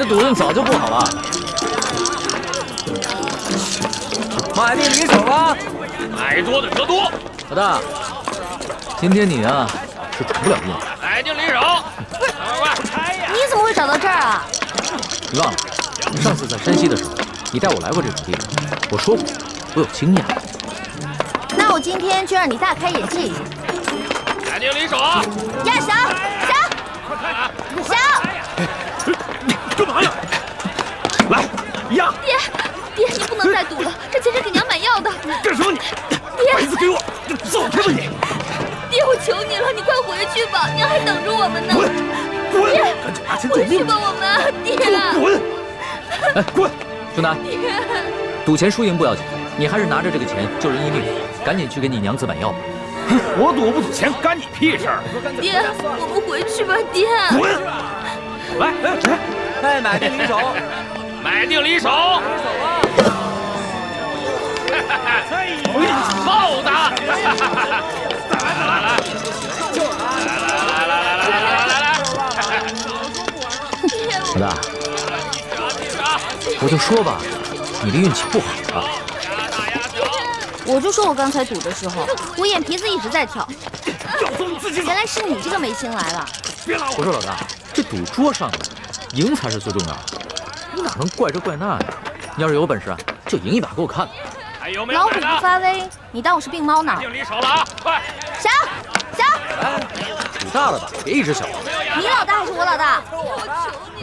赌运早就不好了。买定离手吧，买多的得多。老大，今天你啊是赌不了运。买定离手。快！你怎么会找到这儿啊？你忘了，上次在山西的时候，你带我来过这种地方，我说过我有经验。那我今天就让你大开眼界一下。买定离手。呀，小，干嘛呀？来呀！爹，你不能再赌了，这钱是给娘买药的。干什么你？爹，把椅子给我，走开吧你！爹，我求你了，你快回去吧，娘还等着我们呢。滚！爹，赶紧拿钱走回去吧，我们。爹，滚！哎，滚！兄弟，赌钱输赢不要紧，你还是拿着这个钱救人一命，赶紧去给你娘子买药吧。我赌不赌钱干你屁事儿！爹，我们回去吧，爹。滚！来，哎，买定离手，买定离手。豹子！老大，我就说吧，你的运气不好啊。我就说我刚才赌的时候，我眼皮子一直在跳。要走你自己走。原来是你这个没心来了。别拉我说老大，这赌桌上的赢才是最重要的，你哪能怪这怪那呀？你要是有本事，就赢一把给我看看。还有没有老虎买的？不发威，你当我是病猫呢？定离手了啊！快！小，哎，赌大了吧，别一直小。你老大还是我老大？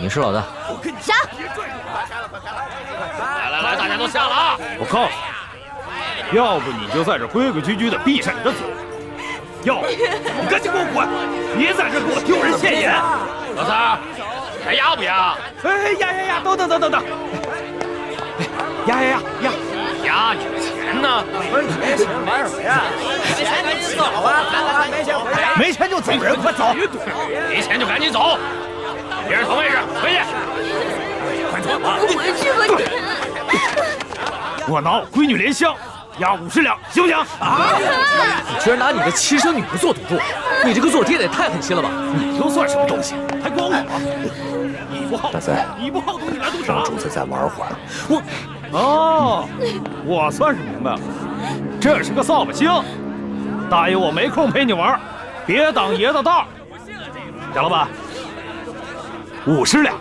你是老大。小，来，大家都下了啊！我告诉你，要不你就在这规规矩矩的闭上你的嘴，要不你赶紧给我滚，别在这给我丢人现眼。老三，还压不压？哎呀，等，呀，压你的钱呢？不是你没钱玩什么呀？没钱赶紧走啊！没钱回家。没钱就走人，快走！没钱就赶紧走，别人同位置，回去。快走吧！回去吧，爹。我拿我闺女莲香押50两，行不行？啊！你居然拿你的亲生女儿做赌注，你这个做爹的也太狠心了吧！你又算什么东西？还管我？你不好大贼，你不好赌，你来赌啥让？主子再玩会儿。我算是明白了，这是个扫把星。大爷，我没空陪你玩，别当爷的道。贾老板，50两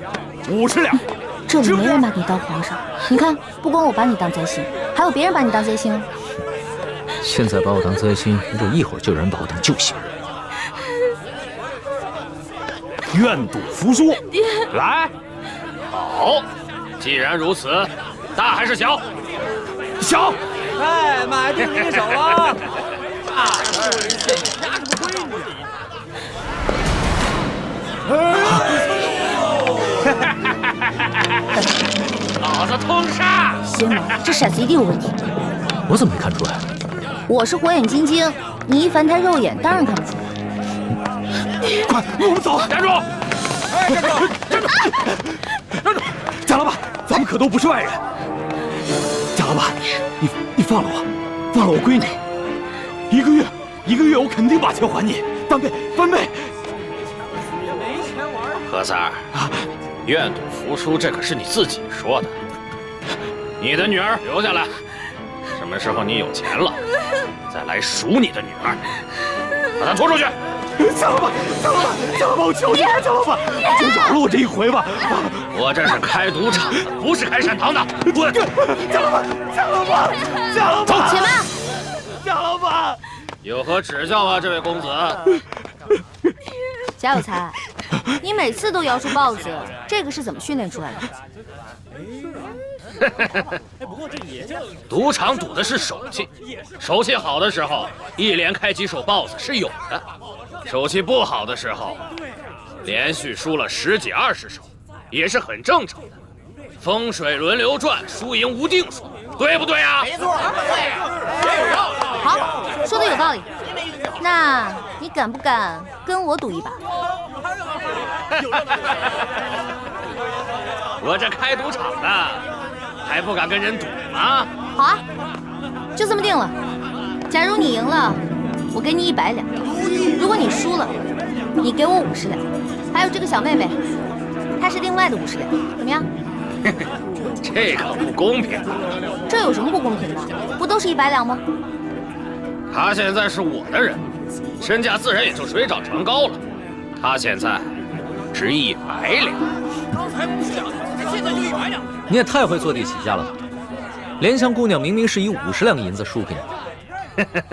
，50两。这里没人把你当皇上，你看，不光我把你当贼星，还有别人把你当贼星。现在把我当贼星，不一会儿就有人把我当救星。愿赌服输，来，好，既然如此，大还是小？小。哎，买定离手了。大事人现眼，压什么闺女？老子通杀！仙王，这骰子一定有问题。我怎么没看出来？我是火眼金睛，你一凡胎肉眼，当然看不出来。快，我们走！站住！哎，站住！站住！贾老板，咱们可都不是外人。贾老板，你放了我，放了我闺女。一个月，我肯定把钱还你，翻倍。何三儿啊，愿赌服输，这可是你自己说的。你的女儿留下来，什么时候你有钱了，再来赎你的女儿。把她拖出去！贾老板，我求你了，贾老板，就饶了我这一回吧。我这是开赌场的，不是开善堂的。滚！贾老板，走，且慢。贾老板，有何指教啊，这位公子？贾有才，你每次都摇出豹子，这个是怎么训练出来的？赌场赌的是手气，手气好的时候，一连开几手豹子是有的；手气不好的时候，连续输了10几20手，也是很正常的。风水轮流转，输赢无定数，对不对啊？没错，好，说的有道理。那你敢不敢跟我赌一把？我这开赌场的，还不敢跟人赌吗？好啊，就这么定了。假如你赢了，我给你100两；如果你输了，你给我50两。还有这个小妹妹，他是另外的50两，怎么样？这可不公平。这有什么不公平的？不都是100两吗？他现在是我的人，身价自然也就水涨船高了。他现在值100两。刚才50两，现在就100两。你也太会坐地起价了吧！莲香姑娘明明是以50两银子输给你的。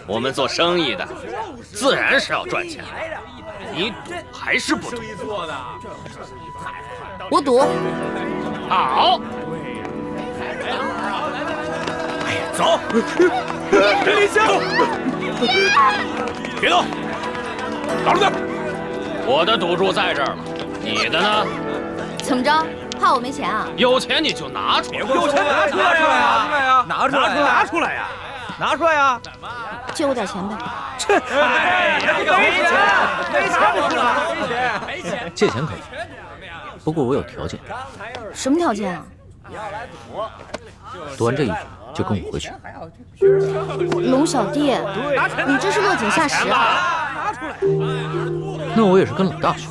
我们做生意的，自然是要赚钱。你赌还是不赌？我赌。好。走，莲香，别动，打住点。我的赌注在这儿了，你的呢？怎么着？怕我没钱啊？有钱你就拿出来。有钱拿出来呀！拿出来呀！拿出来呀！拿出来呀！借我点钱呗。哎呀，没钱，没钱。借钱可以，不过我有条件。什么条件啊？赌完这一局就跟我回去。龙小弟，你这是落井下石啊！那我也是跟老大学。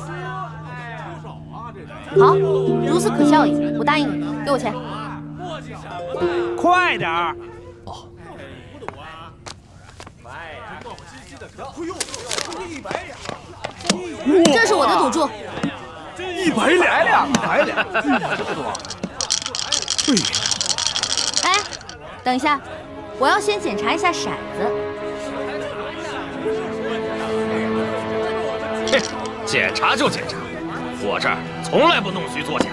好，如此可笑也，我答应你，给我钱。快点儿！哦，这是我的赌注。100两，100两，哎，等一下，我要先检查一下骰子。哼，检查就检查，我这儿从来不弄虚作假。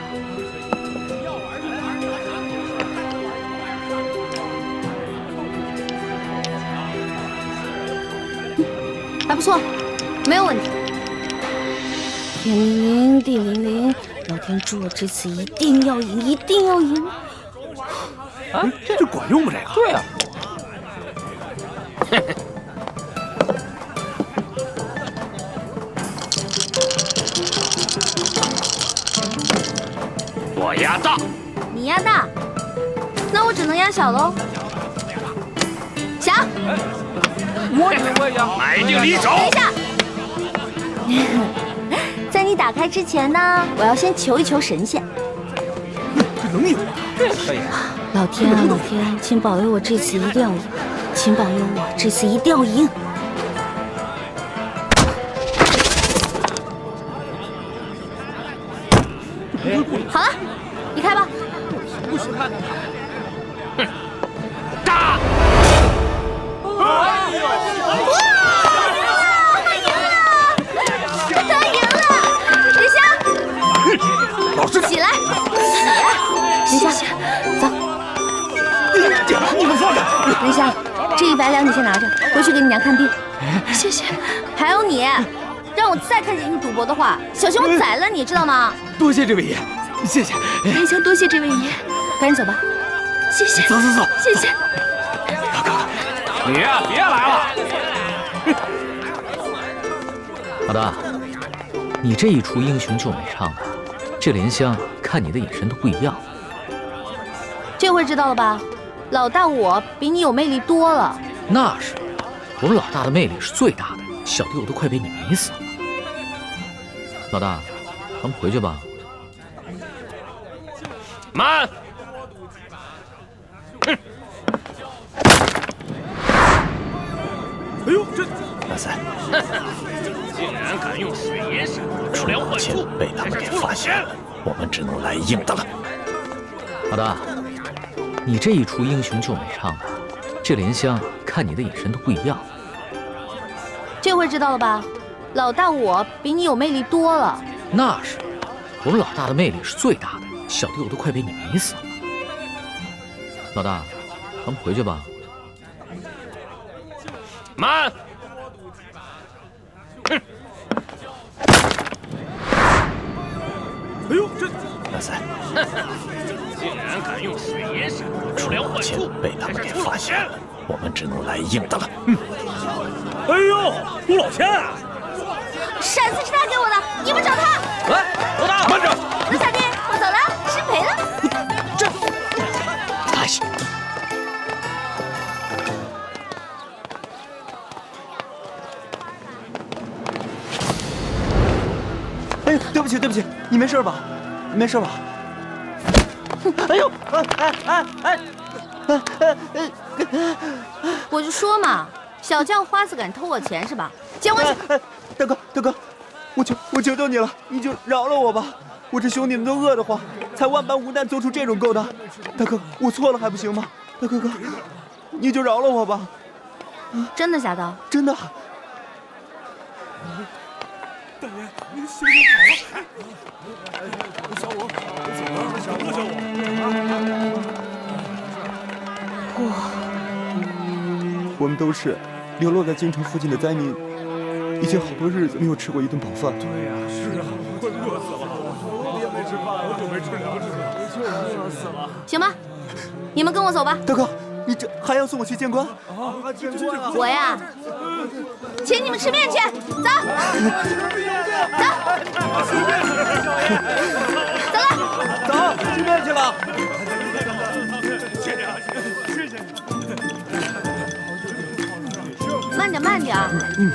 还不错，没有问题。天灵灵，地灵灵，老天祝我这次一定要赢，一定要赢！啊，这管用吗？这个？对呀。我压大，你压大，那我只能压小喽。小，我也压。买定离手。等一下。在你打开之前呢，我要先求一求神仙。这能赢吗？这可以。老天啊，老天，请保佑我这次一定要赢，请保佑我这次一定要赢。好了，你开吧。不许看。哼，大。老师，起来，林香，走。你们放开！林香，这100两你先拿着，回去给你娘看病。谢谢。还有你，让我再看见你赌博的话，小心我宰了你，知道吗？多谢这位爷，谢谢。莲香多谢这位爷，赶紧走吧。谢谢。走。谢谢。你呀，别来了。老大，你这一出英雄救美唱的，这莲香看你的眼神都不一样。这回知道了吧？老大我比你有魅力多了。那是，我们老大的魅力是最大的，小弟我都快被你迷死了。老大，咱们回去吧。慢！哼！哎呦，这大赛，竟然敢用水银闪出梁换柱，被他们给发现了，我们只能来硬的了。老大，你这一出英雄救美唱的，这莲香看你的眼神都不一样。这回知道了吧？老大我比你有魅力多了。那是，我们老大的魅力是最大的，小弟我都快被你迷死了。老大，咱们回去吧。慢！哼！哎呦，这大赛，竟然敢用水银闪出梁换柱，被他们给发现了，我们只能来硬的了。哎呦，朱老千啊！骰子是他给我的，你们找他。来，老大，慢着！卢小弟，我走了，失陪了。这，太行。哎，对不起，对不起，你没事吧？没事吧？哎呦，我就说嘛，小叫花子敢偷我钱是吧？接过去。大哥，我求求你了，你就饶了我吧！我这兄弟们都饿得慌，才万般无奈做出这种勾当。大哥，我错了还不行吗？大哥，你就饶了我吧！真的假的？真的。大爷，您兄弟好了！小五，我们都是流落在京城附近的灾民，已经好多日子没有吃过一顿饱饭。对呀，是啊，快饿死了！我也没吃饭，好久没吃粮食了，就是饿死了。行吧，你们跟我走吧。大哥，你这还要送我去见官？啊，见官啊！我呀，请你们吃面去，走，走了，走，吃面去了。慢点，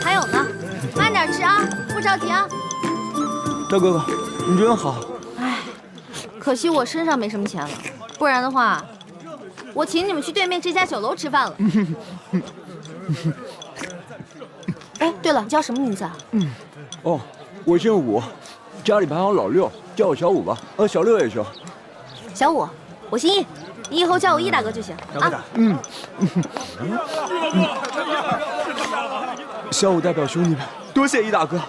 还有呢，慢点吃啊，不着急啊。大哥哥，你真好。哎，可惜我身上没什么钱了，不然的话，我请你们去对面这家酒楼吃饭了。哎，对了，你叫什么名字啊？哦，我姓武，家里排行老六，叫我小武吧。小六也行。小武，我姓易，你以后叫我易大哥就行啊。小武代表兄弟们，多谢易大哥。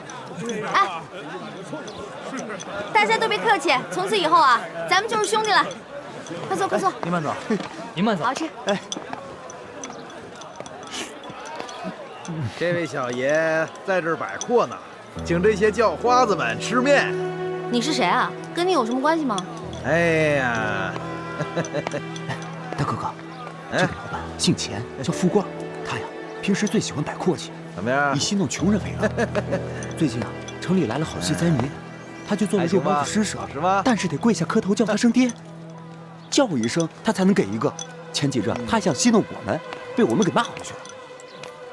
哎，大家都别客气，从此以后啊，咱们就是兄弟了。快坐，快坐。您慢走，您慢走。好吃。哎，这位小爷在这儿摆阔呢，请这些叫花子们吃面。你是谁啊？跟你有什么关系吗？哎呀，大哥哥，这个老板姓钱，叫富贵，他呀平时最喜欢摆阔气，怎么样？以戏弄穷人为乐。最近啊，城里来了好些灾民，他就作为肉包子施舍，是吗？但是得跪下磕头叫他声爹，叫我一声他才能给一个。前几日他还想戏弄我们，被我们给骂回去了。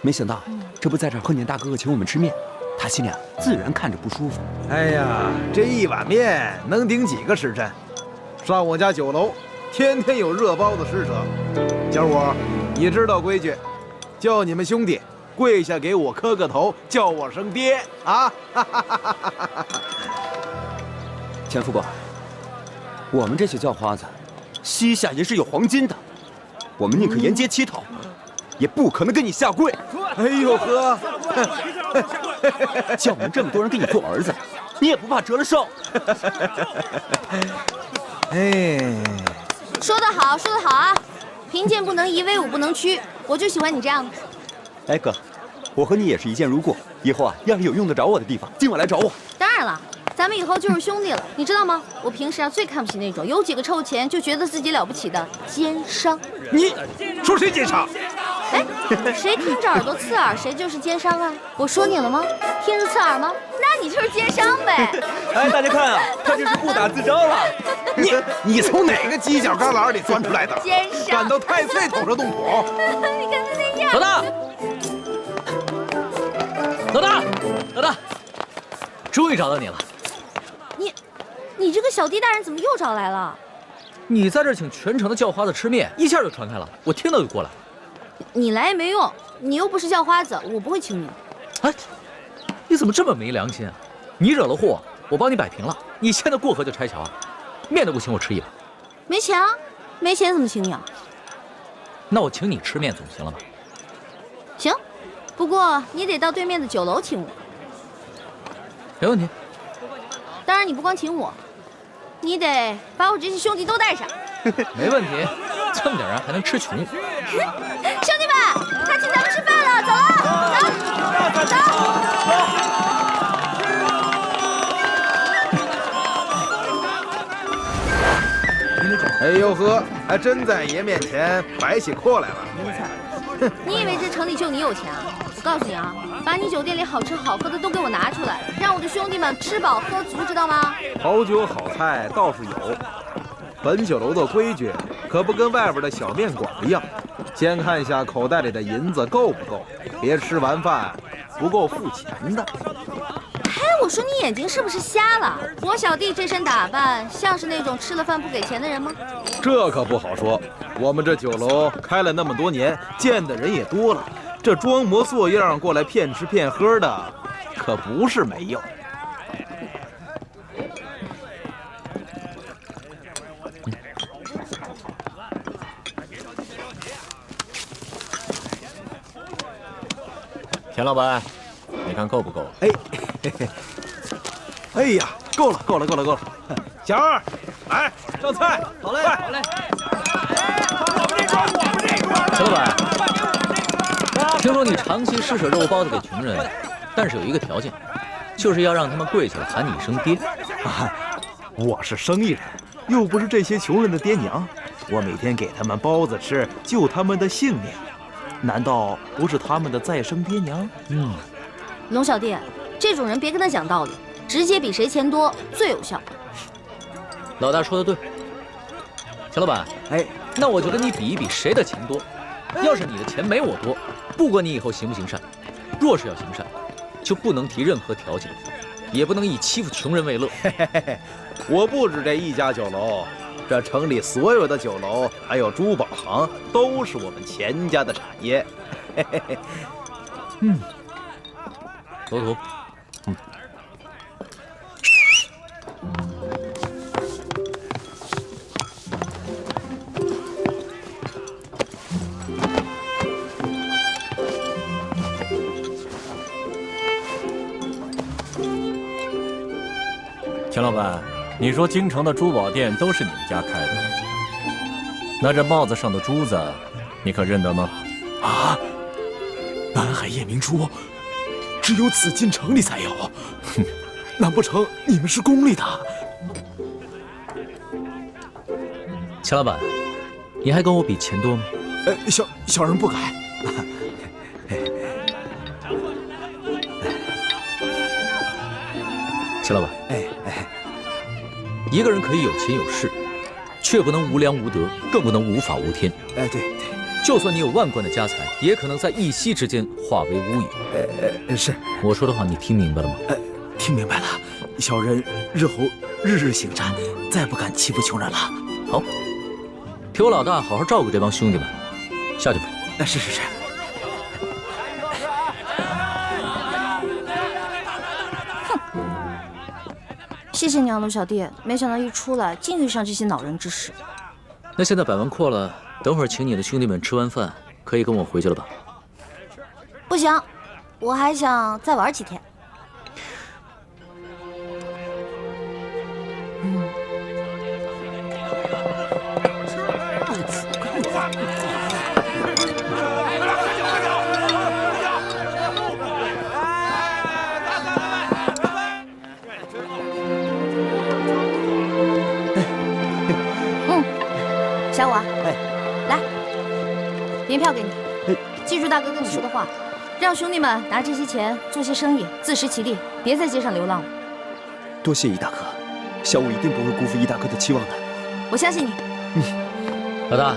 没想到这不在这儿贺年大哥哥请我们吃面，他心里啊自然看着不舒服。哎呀，这一碗面能顶几个时辰？上我家酒楼，天天有热包子施舍。小五，你知道规矩，叫你们兄弟跪下给我磕个头，叫我声爹啊！钱副官，我们这些叫花子，膝下也是有黄金的，我们宁可沿街乞讨，也不可能跟你下跪。哎呦呵，叫我们这么多人给你做儿子，你也不怕折了寿？哎，说得好，说得好啊！贫贱不能移，威武不能屈，我就喜欢你这样的。哎哥，我和你也是一见如故，以后啊，要是有用得着我的地方，尽管来找我。当然了，咱们以后就是兄弟了，你知道吗？我平时啊最看不起那种有几个臭钱就觉得自己了不起的奸商。你说谁奸商？哎，谁听着耳朵刺耳，谁就是奸商啊！我说你了吗？听着刺耳吗？那你就是奸商呗！哎，大家看啊，他这是不打自招了。你从哪个犄角旮旯里钻出来的？奸商！敢到太岁头上动土？你看他那样。老大，老大，老大，终于找到你了。你这个小弟大人怎么又找来了？你在这儿请全城的叫花子吃面，一下就传开了，我听到就过来。你来也没用，你又不是叫花子，我不会请你。哎，你怎么这么没良心啊？你惹了祸，我帮你摆平了，你现在过河就拆桥，面都不请我吃一碗。没钱啊，没钱怎么请你啊？那我请你吃面总行了吧？行，不过你得到对面的酒楼请我。没问题。当然你不光请我，你得把我这些兄弟都带上。没问题，这么点人还能吃穷？兄弟们，他请咱们吃饭了，走了，走。哎呦呵，还真在爷面前摆起阔来了。你以为这城里就你有钱啊？我告诉你啊，把你酒店里好吃好喝的都给我拿出来，让我的兄弟们吃饱喝足，知道吗？好酒好菜倒是有，本酒楼的规矩可不跟外边的小面馆一样，先看一下口袋里的银子够不够，别吃完饭不够付钱的。哎，我我说你眼睛是不是瞎了？我小弟这身打扮像是那种吃了饭不给钱的人吗？这可不好说。我们这酒楼开了那么多年，见的人也多了，这装模作样过来骗吃骗喝的，可不是没有。田老板，你看够不够？哎，嘿嘿，哎呀，够了，够了，够了，够了！小二，来上菜。好嘞，好嘞。陈老板，听说你长期施舍肉包子给穷人，但是有一个条件，就是要让他们跪下来喊你一声爹。啊，我是生意人，又不是这些穷人的爹娘，我每天给他们包子吃，救他们的性命。难道不是他们的再生爹娘？龙小弟，这种人别跟他讲道理，直接比谁钱多最有效。老大说的对，钱老板，哎，那我就跟你比一比谁的钱多。要是你的钱没我多，不管你以后行不行善，若是要行善，就不能提任何条件，也不能以欺负穷人为乐。我不止这一家酒楼。这城里所有的酒楼，还有珠宝行，都是我们钱家的产业。头头，钱老板，你说京城的珠宝店都是你们家开的，那这帽子上的珠子，你可认得吗？啊，南海夜明珠，只有紫禁城里才有。哼，难不成你们是宫里的？钱老板，你还跟我比钱多吗？小人不敢。钱老板，一个人可以有钱有势，却不能无良无德，更不能无法无天。对，就算你有万贯的家财，也可能在一夕之间化为乌有。是我说的话，你听明白了吗？听明白了，小人日后日日行善，再不敢欺负穷人了。好，替我老大好好照顾这帮兄弟们，下去吧。是。谢谢你啊，龙小弟，没想到一出来竟遇上这些恼人之事。那现在摆完阔了，等会儿请你的兄弟们吃完饭，可以跟我回去了吧？不行，我还想再玩几天。小五，来，银票给你，记住大哥跟你说的话，让兄弟们拿这些钱做些生意，自食其力，别在街上流浪了。多谢易大哥，小五一定不会辜负易大哥的期望的。我相信你。老大，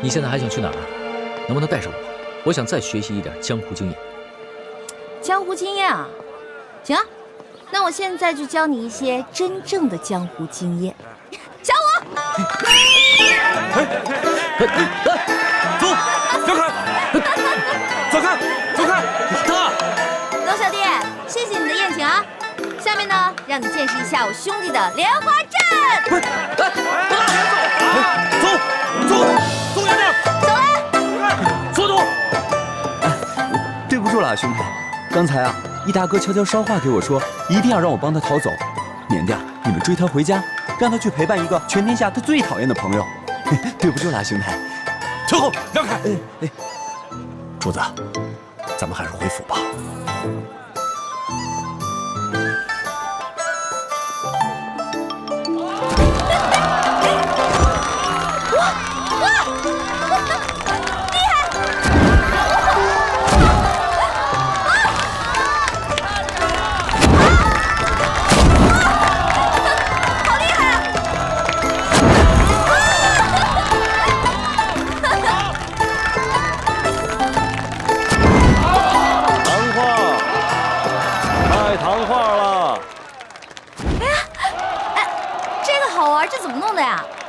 你现在还想去哪儿？能不能带上我？我想再学习一点江湖经验。江湖经验啊，行啊，那我现在就教你一些真正的江湖经验。小五，走，让开，走开，走开！大龙小弟，谢谢你的宴请啊。下面呢，让你见识一下我兄弟的莲花阵。不是，走远点，走了，速度！对不住了，兄弟，刚才啊，易大哥悄悄捎话给我说，一定要让我帮他逃走，免得你们追他回家，让他去陪伴一个全天下他最讨厌的朋友。对不住了，兄弟。退后，让开！柱子，咱们还是回府吧。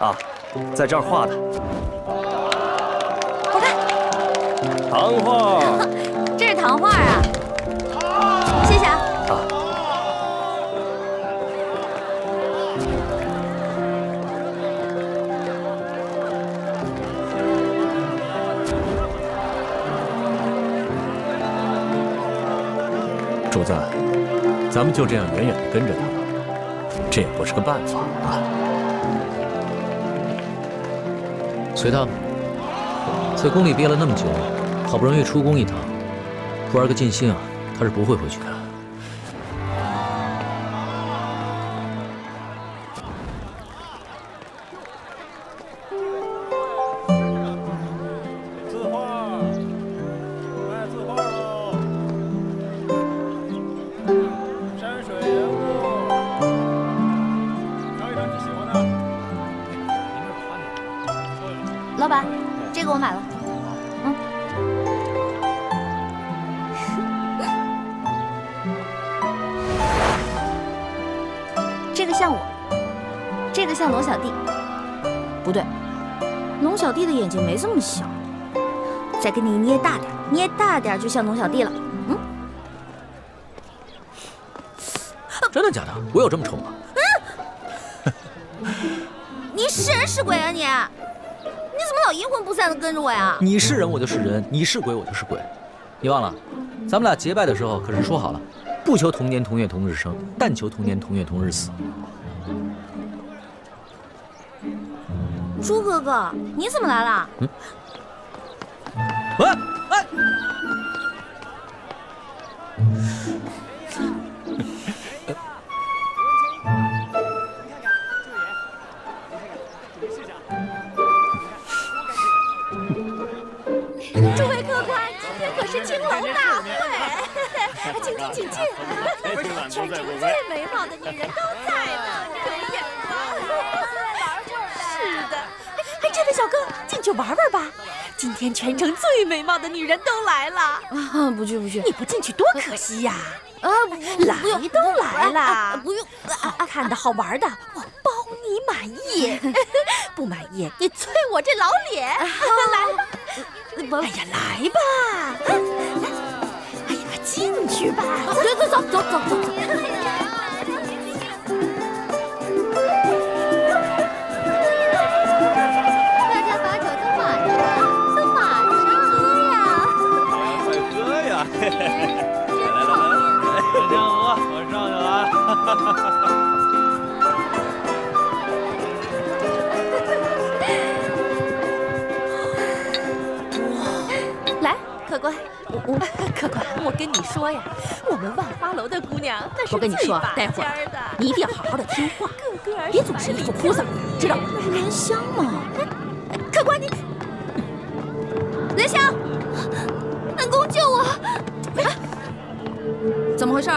啊，在这儿画的。好看。糖画。这是糖画啊。谢谢啊。主子，咱们就这样远远地跟着他，这也不是个办法啊。随他吧，在宫里憋了那么久，好不容易出宫一趟，不玩个尽兴啊，他是不会回去的。老板，这个我买了。这个像我，这个像龙小弟。不对，龙小弟的眼睛没这么小。再给你捏大点，捏大点就像龙小弟了。真的假的？我有这么丑吗？你是人是鬼啊你？你怎么老阴魂不散的跟着我呀？你是人我就是人，你是鬼我就是鬼。你忘了，咱们俩结拜的时候可是说好了，不求同年同月同日生，但求同年同月同日死。猪哥哥，你怎么来了？喂，诸位客官，今天可是青楼大会，请进，请进。全城最美貌的女人都在呢，有眼光。是的，哎，真的，小哥，进去玩玩吧。今天全城最美貌的女人都来了。啊，不去不去，你不进去多可惜呀！来都来了，不用。看到好玩的，我包你满意。不满意，你啐我这老脸。来吧。哎呀，来吧！哎呀，进去吧！走。大家把酒都满上喝呀！快喝呀！真好。这样喝，我上去了来，客官，客官，我跟你说呀，我们万花楼的姑娘那是我跟你说，待会儿你一定要好好的听话，别总是一副哭丧，知道吗？莲香嘛，客官你，莲香，恩公救我！怎么回事？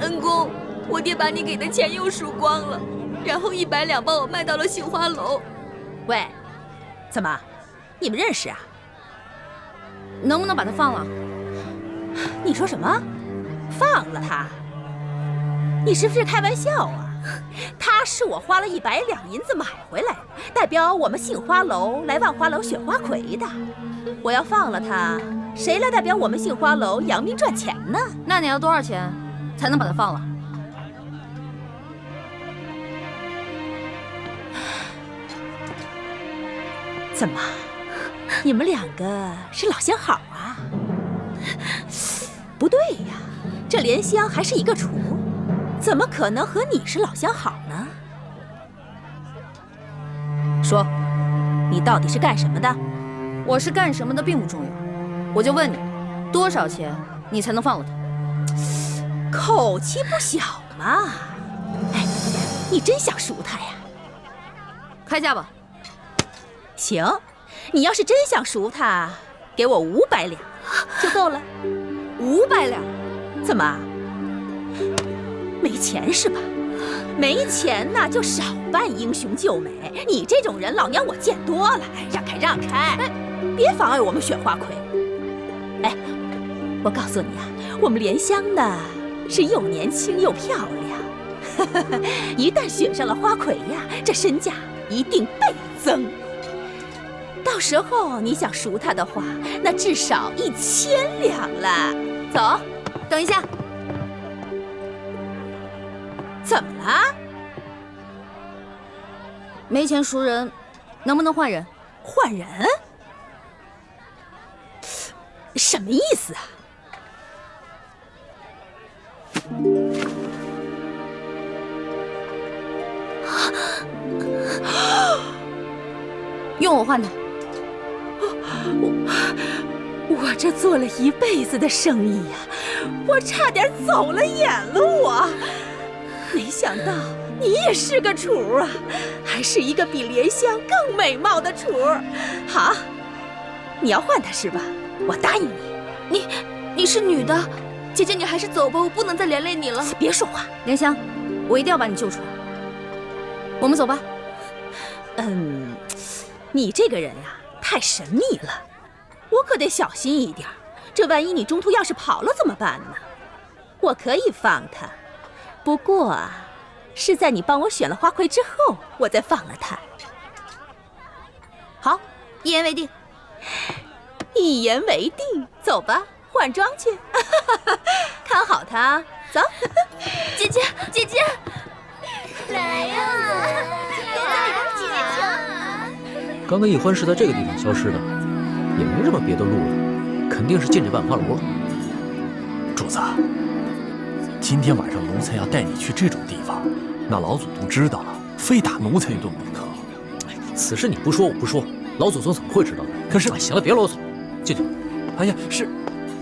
恩公，我爹把你给的钱又输光了，然后100两帮我卖到了杏花楼。喂，怎么，你们认识啊？能不能把他放了？你说什么？放了他？你是不是开玩笑啊？他是我花了100两银子买回来，代表我们杏花楼来万花楼选花魁的。我要放了他，谁来代表我们杏花楼扬名赚钱呢？那你要多少钱才能把他放了？怎么，你们两个是老相好啊？不对呀，这莲香还是一个厨，怎么可能和你是老相好呢？说，你到底是干什么的？我是干什么的并不重要，我就问你，多少钱你才能放了他？口气不小嘛！哎，你真想赎他呀？开价吧。行，你要是真想赎他，给我500两就够了。500两？怎么？没钱是吧？没钱那就少扮英雄救美。你这种人，老娘我见多了。让开，让开！哎，别妨碍我们选花魁。哎，我告诉你啊，我们莲香呢是又年轻又漂亮，一旦选上了花魁呀，这身价一定倍增。到时候你想赎他的话，那至少1000两了。走，等一下，怎么了？没钱赎人，能不能换人？换人？什么意思啊？用我换他。我这做了一辈子的生意呀，我差点走了眼了我。没想到你也是个厨啊，还是一个比莲香更美貌的厨。好，你要换他是吧？我答应你。你是女的，姐姐你还是走吧，我不能再连累你了。别说话，莲香，我一定要把你救出来。我们走吧。你这个人呀，太神秘了，我可得小心一点。这万一你中途要是跑了怎么办呢？我可以放他，不过啊，是在你帮我选了花魁之后，我再放了他。好，一言为定。一言为定，走吧，换装去。看好他，走。姐姐，姐姐，来呀！刚刚易欢是在这个地方消失的，也没什么别的路了，肯定是进这万花楼了。主子，今天晚上奴才要带你去这种地方，那老祖宗知道了，非打奴才一顿不可。此事你不说我不说，老祖宗怎么会知道呢？可是，行了，别啰嗦，进去。哎呀，是，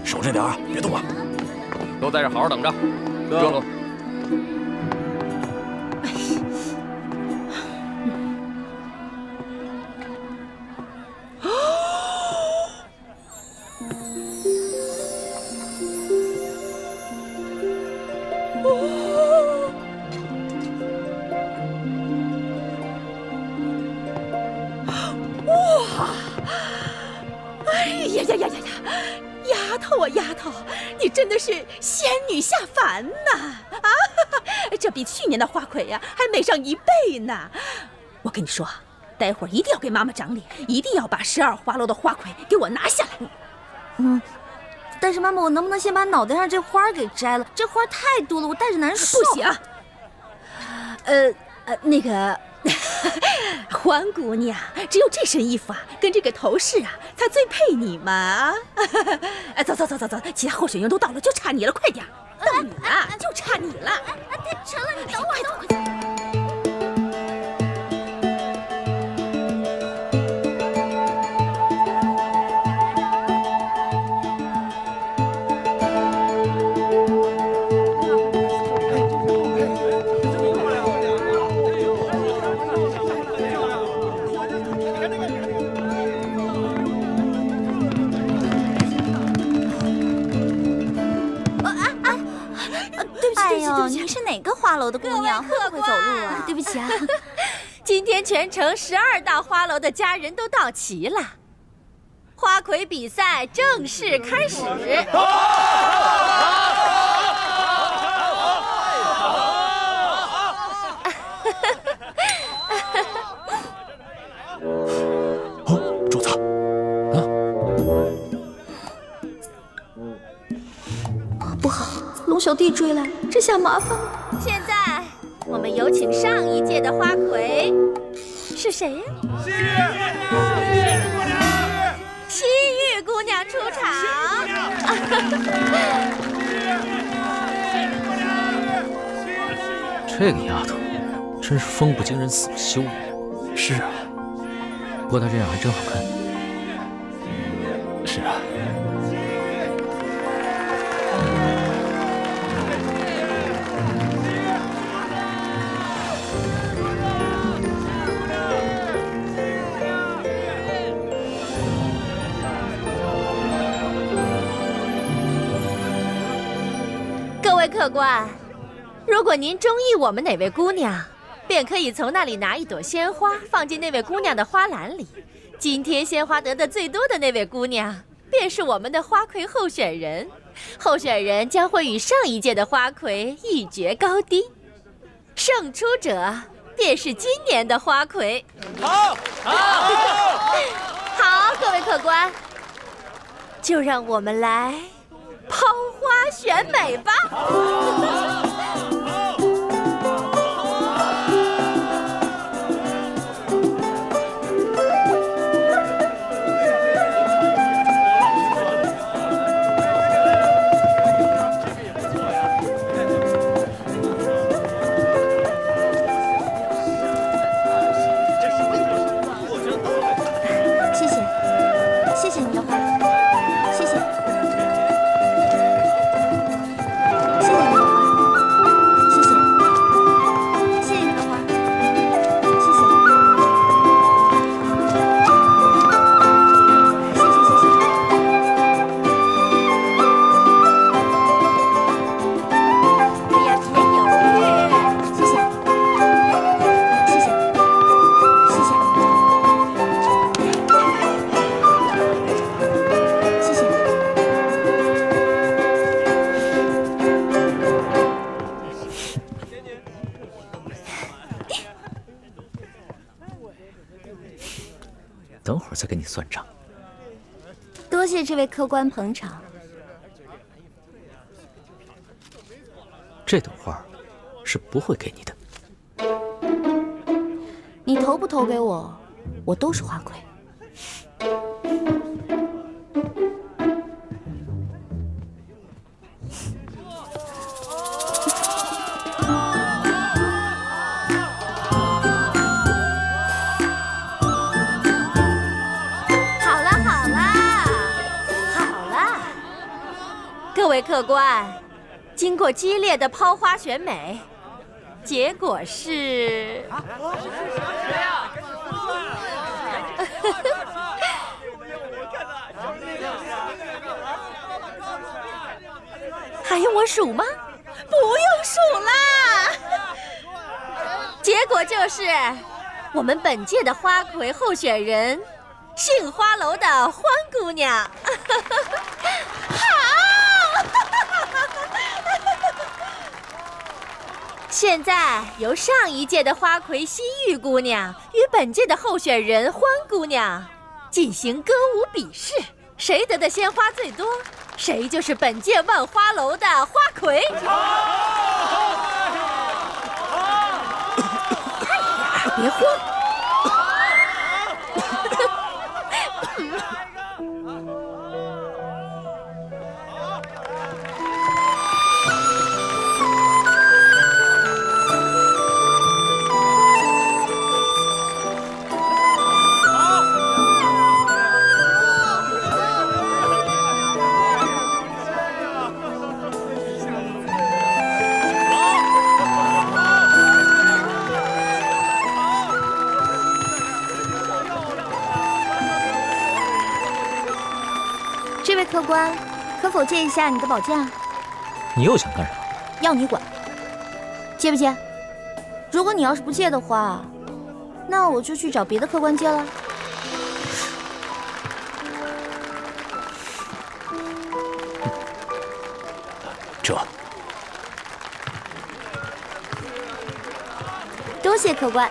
守着点啊，别动啊！都在这好好等着，热络。丫头，你真的是仙女下凡呐！啊，这比去年的花魁呀还美上1倍呢！我跟你说，待会儿一定要给妈妈长脸，一定要把12花楼的花魁给我拿下来。但是妈妈，我能不能先把脑袋上这花给摘了？这花太多了，我戴着难受。不行。那个。欢姑娘，只有这身衣服啊，跟这个头饰啊，才最配你嘛！走，其他候选人都到了，就差你了，快点！到你了，就差你了！成了，你等会儿。你是哪个花楼的姑娘？会不会走路啊？对不起啊。今天全城12大花楼的家人都到齐了，花魁比赛正式开始。主子，不好，龙小弟追来，这下麻烦了。现在我们有请上一届的花魁，是谁呀？西域姑娘出场。这个丫头真是风不惊人死不休。是啊，不过她这样还真好看。是啊。各位客官，如果您中意我们哪位姑娘，便可以从那里拿一朵鲜花放进那位姑娘的花篮里。今天鲜花得的最多的那位姑娘，便是我们的花魁候选人。候选人将会与上一届的花魁一决高低，胜出者便是今年的花魁。好，好，各位客官，就让我们来抛花选美吧。谢谢你的花，谢谢，谢谢你的花，谢谢，谢谢你的花，谢谢，谢谢，谢谢，哎呀，甜有玉，谢谢，谢谢，谢谢。等会儿再跟你算账。多谢这位客官捧场。这朵花是不会给你的。你投不投给我，我都是花魁。各位客官，经过激烈的抛花选美，结果是……还用我数吗？不用数啦。结果就是我们本届的花魁候选人，杏花楼的欢姑娘。现在由上一届的花魁西域姑娘与本届的候选人欢姑娘进行歌舞比试，谁得的鲜花最多，谁就是本届万花楼的花魁。别慌。这位客官，可否借一下你的宝剑？你又想干啥？要你管，借不借？如果你要是不借的话，那我就去找别的客官借了。这，多谢客官。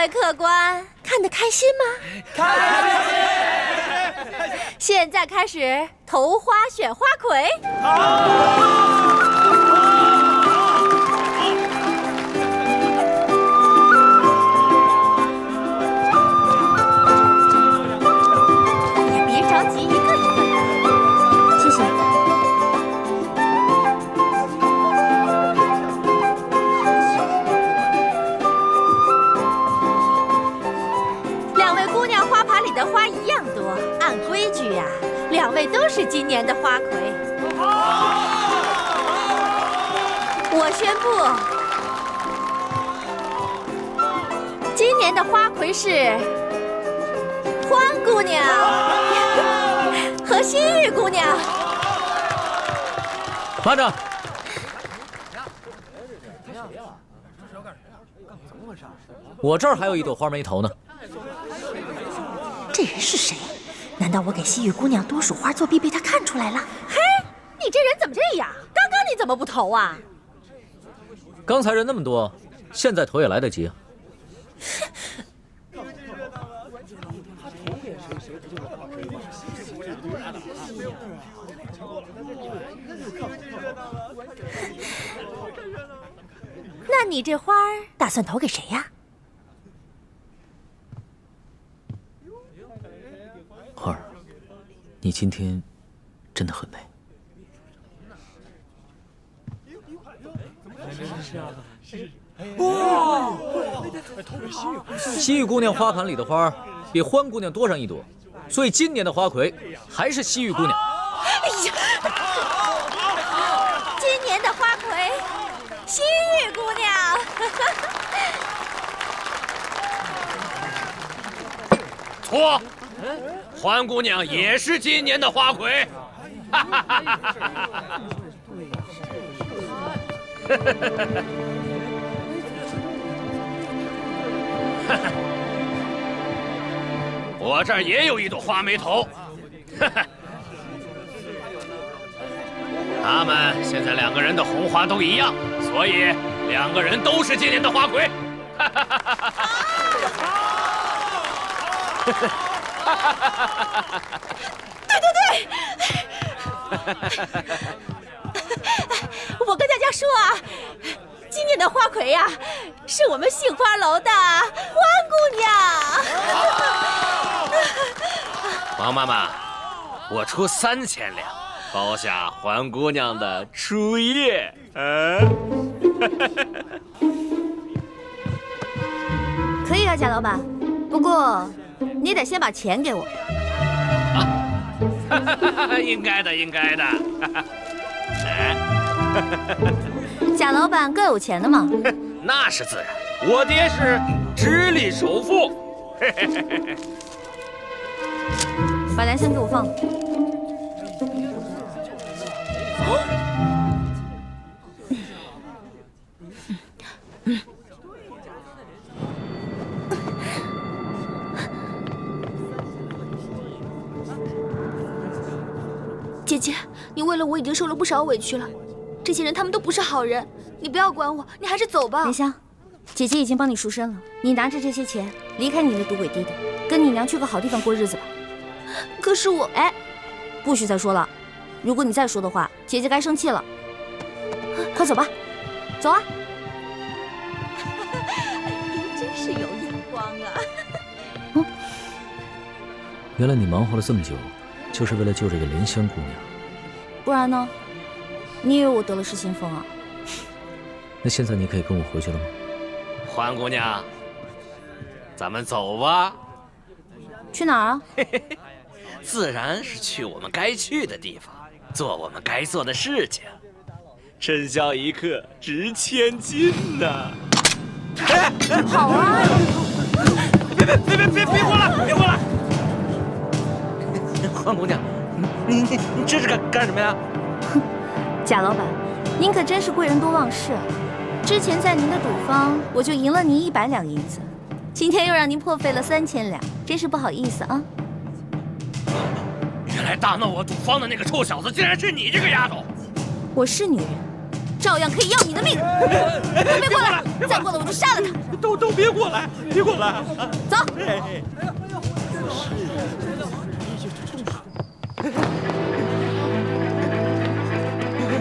位客官，看得开心吗？开心！现在开始投花选花魁。别着急，一个一个来。谢谢。两位姑娘花盘里的花一样多，按规矩呀，两位都是今年的花魁。我宣布，今年的花魁是欢姑娘和心玉姑娘。慢着！我这儿还有一朵花没投呢。这人是谁？难道我给西域姑娘多数花作弊被他看出来了？嘿，你这人怎么这样？刚刚你怎么不投啊？刚才人那么多，现在投也来得及啊。那你这花儿打算投给谁呀？花儿，你今天真的很美。哇！西域姑娘花盘里的花比欢姑娘多上一朵，所以今年的花魁还是西域姑娘。哎呀！今年的花魁，西域姑娘。错，欢姑娘也是今年的花魁。我这儿也有一朵花没投，他们现在两个人的红花都一样，所以两个人都是今年的花魁。对对对，我跟大家说啊，今年的花魁呀，是我们杏花楼的欢姑娘。王妈妈，我出3000两，包下欢姑娘的初夜。可以啊，贾老板，不过你得先把钱给我。应该的，应该的。贾老板更有钱的嘛。那是自然，我爹是直隶首富。把兰香给我放了。姐姐，你为了我已经受了不少委屈了，这些人他们都不是好人，你不要管我，你还是走吧。兰香，姐姐已经帮你赎身了，你拿着这些钱离开你的赌鬼爹爹，跟你娘去个好地方过日子吧。可是我……哎，不许再说了，如果你再说的话，姐姐该生气了。快走吧，走啊！您真是有眼光啊！原来你忙活了这么久，就是为了救这个莲香姑娘。不然呢？你以为我得了失心疯啊？那现在你可以跟我回去了吗？欢姑娘，咱们走吧。去哪儿啊？自然是去我们该去的地方，做我们该做的事情。春宵一刻值千金呐！好啊！别过来！别过来！欢姑娘，你这是干什么呀？贾老板，您可真是贵人多忘事啊！之前在您的赌坊，我就赢了您100两银子，今天又让您破费了3000两，真是不好意思啊！原来大闹我赌坊的那个臭小子，竟然是你这个丫头！我是女人，照样可以要你的命。都别过来！再过来我就杀了他！都别过来！别过来！走。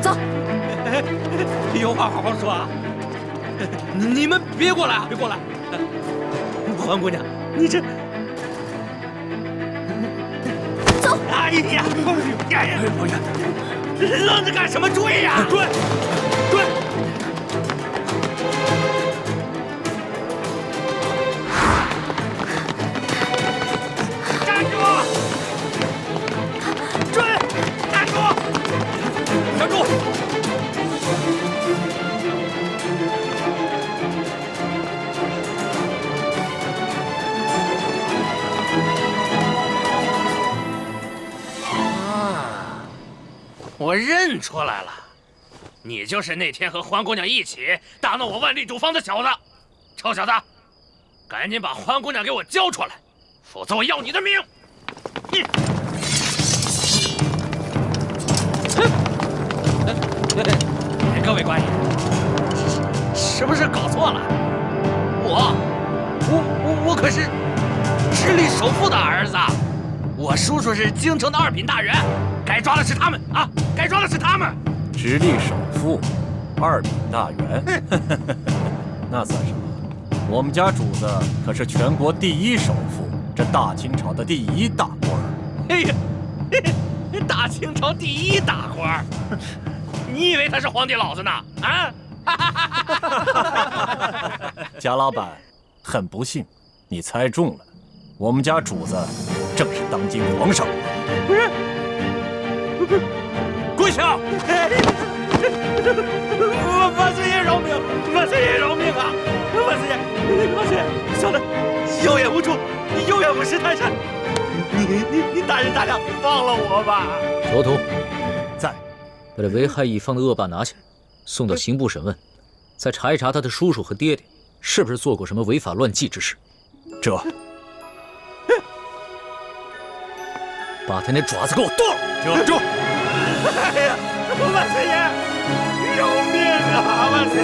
走。有话好好说啊！你们别过来啊！别过来！黄姑娘，你这……走！哎呀！朋友，愣着干什么？追呀！追！站住！追！站住！站住！我认出来了，你就是那天和欢姑娘一起打闹我万历主坊的小子。臭小子，赶紧把欢姑娘给我交出来，否则我要你的命！各位官爷，是不是搞错了？我可是直隶首富的儿子，我叔叔是京城的二品大员，该抓的是他们啊！该抓的是他们。直隶首富，二品大员，那算什么？我们家主子可是全国第一首富，这大清朝的第一大官儿。哎呀，大清朝第一大官儿，你以为他是皇帝老子呢？啊！贾老板，很不幸，你猜中了，我们家主子正是当今皇上。跪下！万岁爷饶命！万岁爷饶命啊！万岁爷，小的有眼无珠，有眼无识泰山，你大人大量，放了我吧！卓图，在，把这危害一方的恶霸拿起来，送到刑部审问，再查一查他的叔叔和爹爹是不是做过什么违法乱纪之事。这，把他那爪子给我剁了！遮住！哎呀，万岁爷，饶命啊！万岁爷！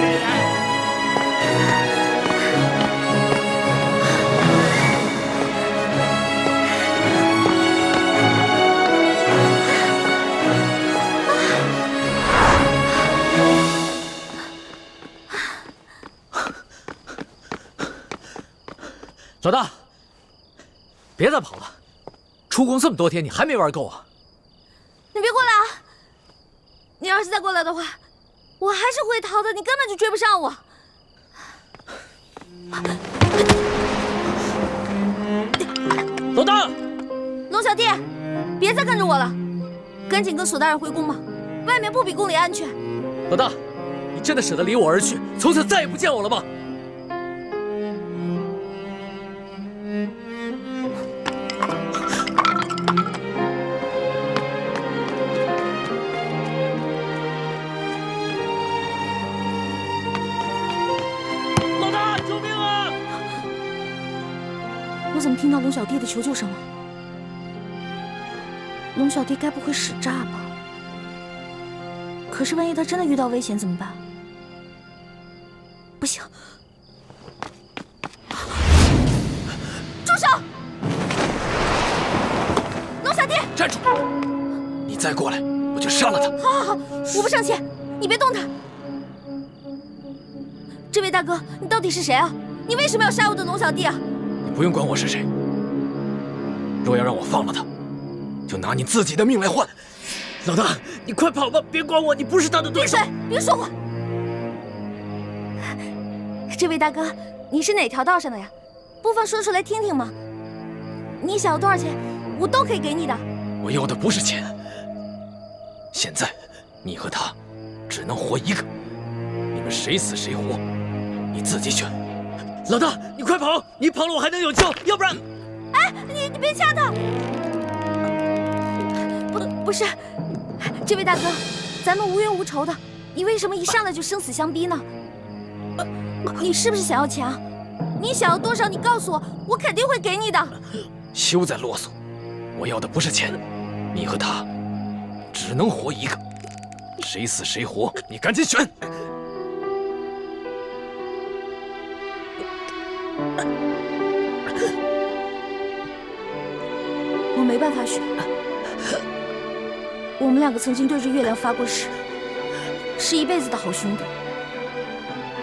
老大，别再跑了！出宫这么多天，你还没玩够啊？你别过来啊！你要是再过来的话，我还是会逃的，你根本就追不上我。老大，龙小弟，别再跟着我了，赶紧跟索大人回宫吧，外面不比宫里安全。老大，你真的舍得离我而去，从此再也不见我了吗？我怎么听到龙小弟的求救声了？龙小弟该不会使诈吧？可是万一他真的遇到危险怎么办？不行！住手！龙小弟，站住！你再过来，我就杀了他！好，我不上前，你别动他。这位大哥，你到底是谁啊？你为什么要杀我的龙小弟啊？你不用管我是谁。若要让我放了他，就拿你自己的命来换。老大，你快跑吧，别管我，你不是他的对手。闭嘴，别说话。这位大哥，你是哪条道上的呀？不妨说出来听听嘛。你想要多少钱，我都可以给你的。我要的不是钱。现在，你和他只能活一个，你们谁死谁活，你自己选。老大，你快跑！你跑了我还能有救，要不然……哎，你别掐他！不是，这位大哥，咱们无冤无仇的，你为什么一上来就生死相逼呢？你是不是想要钱啊？你想要多少，你告诉我，我肯定会给你的。休再啰嗦，我要的不是钱，你和他只能活一个，谁死谁活，你赶紧选。我没办法选。我们两个曾经对着月亮发过誓，是一辈子的好兄弟，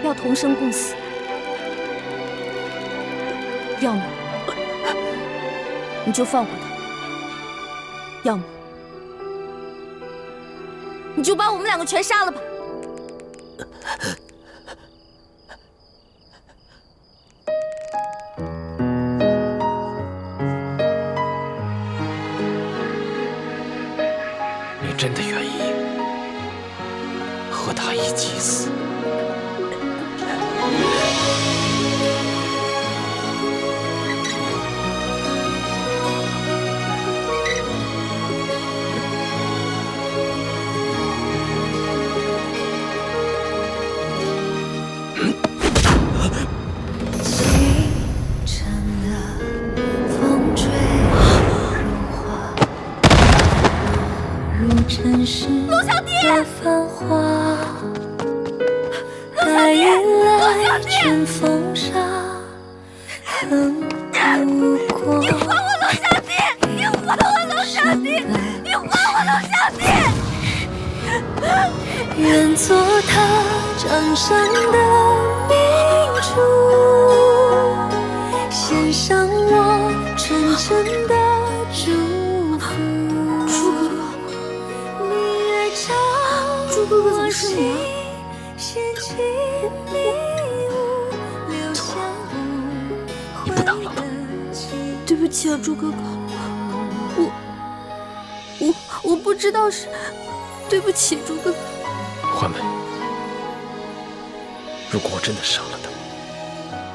要同生共死。要么你就放过他，要么你就把我们两个全杀了吧。你真的愿意和他一起死？陆小弟！繁华，带来春风沙，恨不过。你还我陆小弟！你还我陆小弟！你还我陆小弟！愿做他掌上的明珠，献上我纯真的祝福。朱哥哥，怎么是你你不打了？对不起啊，朱哥哥，我不知道是，对不起，朱哥哥。欢梅，如果我真的杀了他，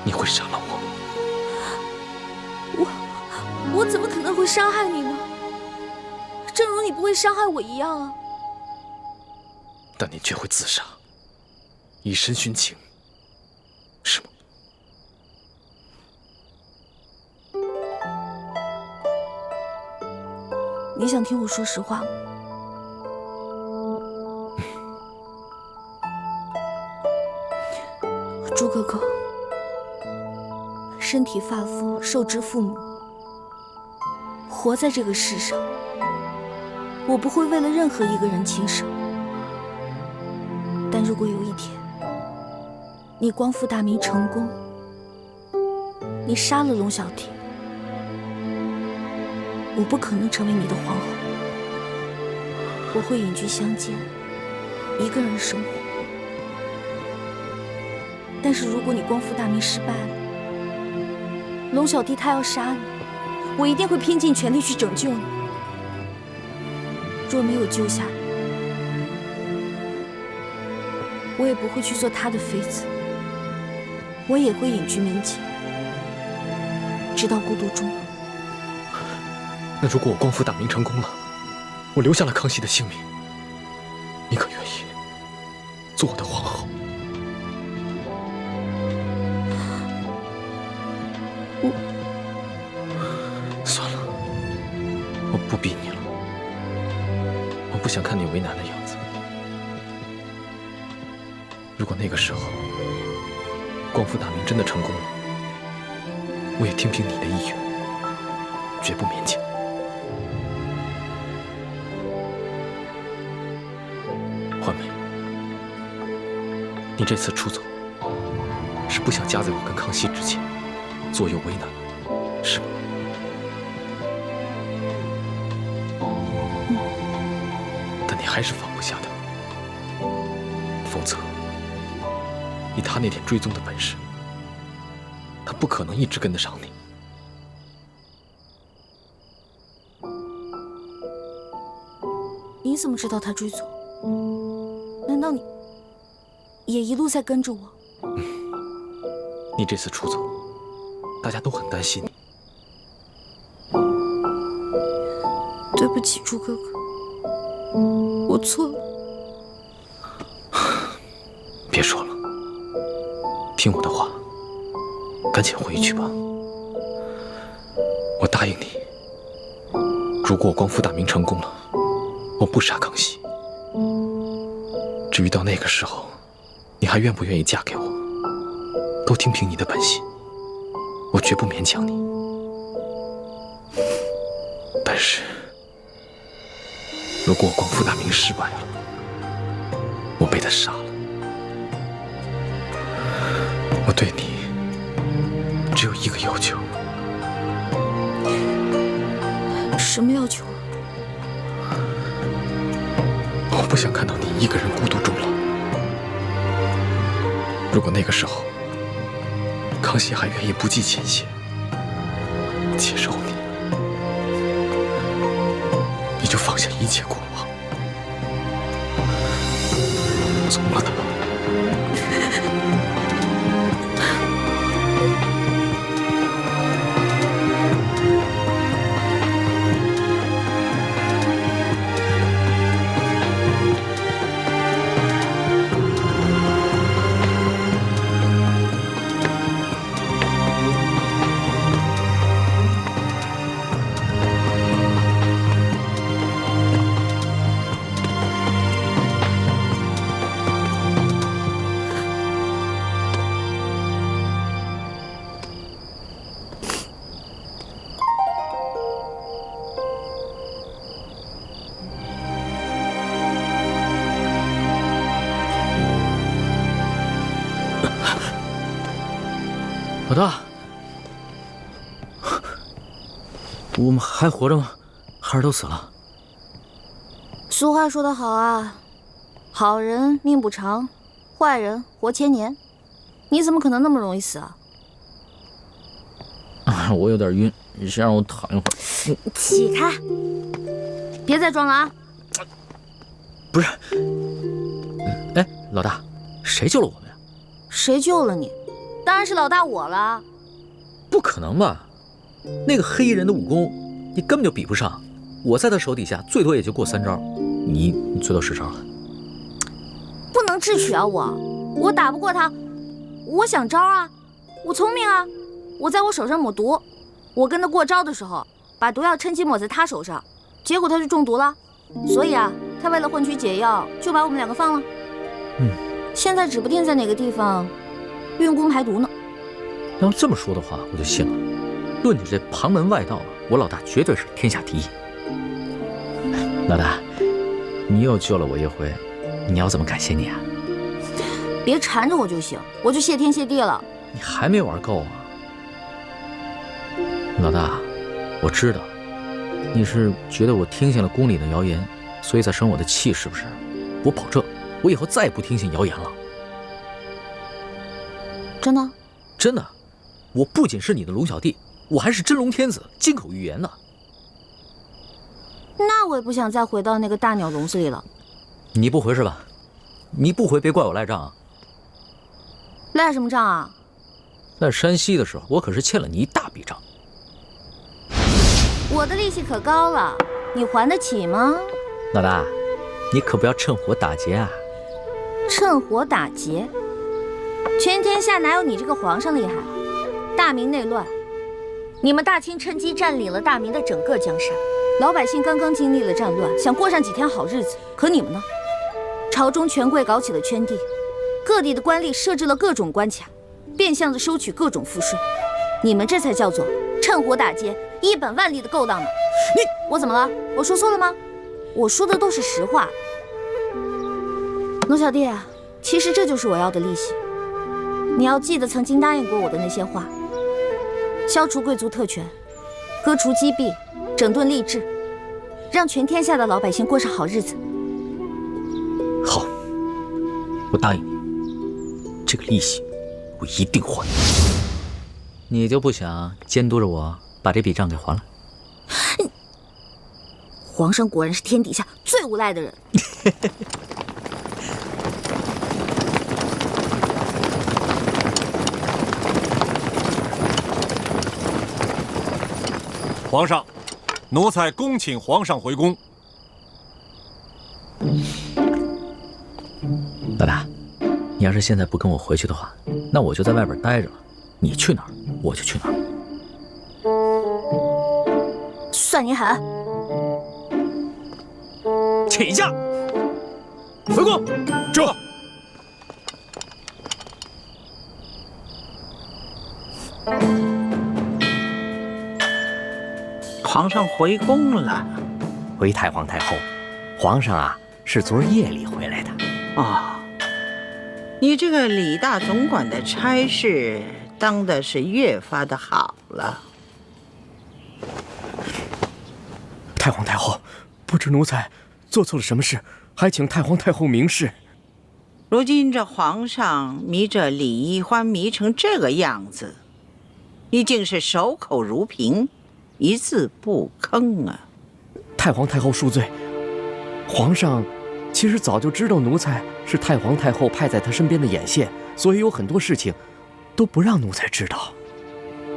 你会杀了我？我怎么可能会伤害你呢？正如你不会伤害我一样啊。但你却会自杀，以身殉情，是吗？你想听我说实话吗？朱哥哥，身体发肤受之父母，活在这个世上，我不会为了任何一个人轻生。但如果有一天，你光复大明成功，你杀了龙小弟，我不可能成为你的皇后，我会隐居乡间，一个人生活。但是如果你光复大明失败了，龙小弟他要杀你，我一定会拼尽全力去拯救你。若没有救下你，我也不会去做他的妃子，我也会隐居民间，直到孤独终老。那如果我光复大明成功了，我留下了康熙的性命，你可愿意做我的皇后？算了，我不逼你了，我不想看你为难的样子。如果那个时候光复大明真的成功了，我也听凭你的意愿，绝不勉强。欢梅，你这次出走是不想夹在我跟康熙之间，左右为难，是吗？但你还是放不下他，否则以他那点追踪的本事，他不可能一直跟得上你。你怎么知道他追踪？难道你也一路在跟着我？你这次出走，大家都很担心你。对不起，朱哥哥，我错了。别说了，听我的话，赶紧回去吧。我答应你，如果我光复大明成功了，我不杀康熙，至于到那个时候，你还愿不愿意嫁给我，都听凭你的本心，我绝不勉强你。但是，如果我光复大明失败了，我被他杀了，我对你只有一个要求。什么要求？我不想看到你一个人孤独终老。如果那个时候，康熙还愿意不计前嫌接受你，你就放下一切过往，从了他。老大，我们还活着吗？还是都死了？俗话说得好啊，好人命不长，坏人活千年。你怎么可能那么容易死啊？我有点晕，你先让我躺一会儿。起开，别再装了啊！不是，哎，老大，谁救了我们呀？谁救了你？当然是老大我了。不可能吧？那个黑衣人的武功，你根本就比不上。我在他手底下，最多也就过3招，你最多10招了。不能智取啊！我打不过他，我想招啊，我聪明啊，我在我手上抹毒，我跟他过招的时候，把毒药趁机抹在他手上，结果他就中毒了。所以啊，他为了换取解药，就把我们2个放了。现在指不定在哪个地方运功排毒呢。要这么说的话，我就信了。论你这旁门外道，我老大绝对是天下第一。老大，你又救了我一回，你要怎么感谢你啊？别缠着我就行，我就谢天谢地了。你还没玩够啊？老大，我知道你是觉得我听信了宫里的谣言，所以才生我的气，是不是？我保证，我以后再也不听信谣言了。真的？真的，我不仅是你的龙小弟，我还是真龙天子，金口玉言的。那我也不想再回到那个大鸟笼子里了。你不回是吧？你不回，别怪我赖账啊。赖什么账啊？在山西的时候，我可是欠了你一大笔账。我的利息可高了，你还得起吗？老大，你可不要趁火打劫啊！趁火打劫？全天下哪有你这个皇上厉害？大明内乱，你们大清趁机占领了大明的整个江山，老百姓刚刚经历了战乱，想过上几天好日子，可你们呢？朝中权贵搞起了圈地，各地的官吏设置了各种关卡，变相的收取各种赋税，你们这才叫做趁火打劫，一本万利的勾当呢！我怎么了？我说错了吗？我说的都是实话。龙小弟啊，其实这就是我要的利息。你要记得曾经答应过我的那些话：消除贵族特权，割除积弊，整顿吏治，让全天下的老百姓过上好日子。好，我答应你，这个利息我一定还。你就不想监督着我把这笔账给还了？皇上果然是天底下最无赖的人。皇上，奴才恭请皇上回宫。老大，你要是现在不跟我回去的话，那我就在外边待着了。你去哪儿，我就去哪儿。算你狠！起驾！回宫。这。皇上回宫了。回太皇太后，皇上啊是昨儿夜里回来的。哦，你这个李大总管的差事当的是越发的好了。太皇太后，不知奴才做错了什么事，还请太皇太后明示。如今这皇上迷着李易欢迷成这个样子，你竟是守口如瓶，一字不吭啊！太皇太后恕罪，皇上其实早就知道奴才是太皇太后派在他身边的眼线，所以有很多事情都不让奴才知道。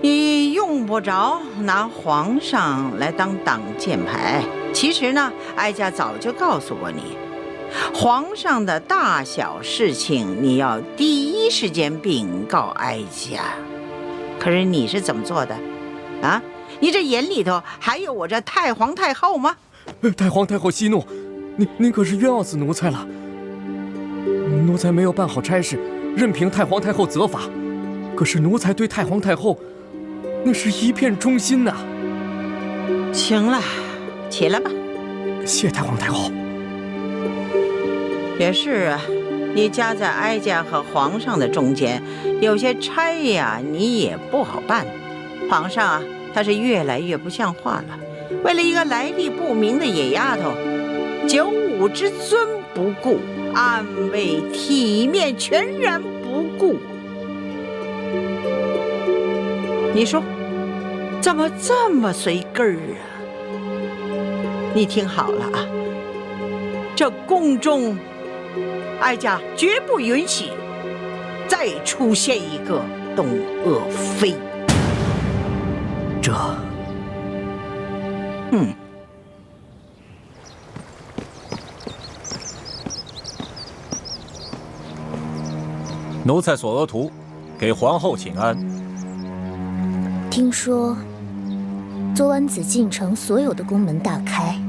你用不着拿皇上来当挡箭牌。其实呢，哀家早就告诉过你，皇上的大小事情你要第一时间禀告哀家。可是你是怎么做的啊？你这眼里头还有我这太皇太后吗？太皇太后息怒，您可是冤枉死奴才了。奴才没有办好差事，任凭太皇太后责罚。可是奴才对太皇太后那是一片忠心呐。行了，起来吧。谢太皇太后。也是啊，你夹在哀家和皇上的中间，有些差呀，你也不好办。皇上啊，他是越来越不像话了。为了一个来历不明的野丫头，九五之尊不顾，安危体面全然不顾。你说，怎么这么随根儿啊？你听好了啊，这宫中，哀家绝不允许再出现一个董鄂妃。这，奴才索额图，给皇后请安。听说昨晚紫禁城所有的宫门大开，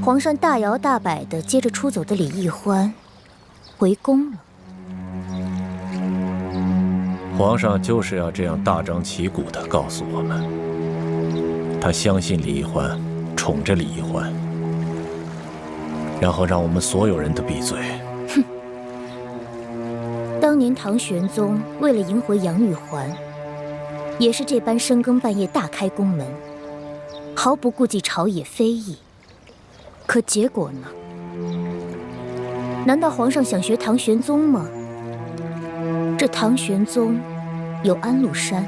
皇上大摇大摆地接着出走的李易欢回宫了。皇上就是要这样大张旗鼓地告诉我们，他相信李易欢，宠着李易欢，然后让我们所有人都闭嘴。哼！当年唐玄宗为了迎回杨玉环，也是这般深更半夜大开宫门，毫不顾忌朝野非议。可结果呢？难道皇上想学唐玄宗吗？这唐玄宗有安禄山，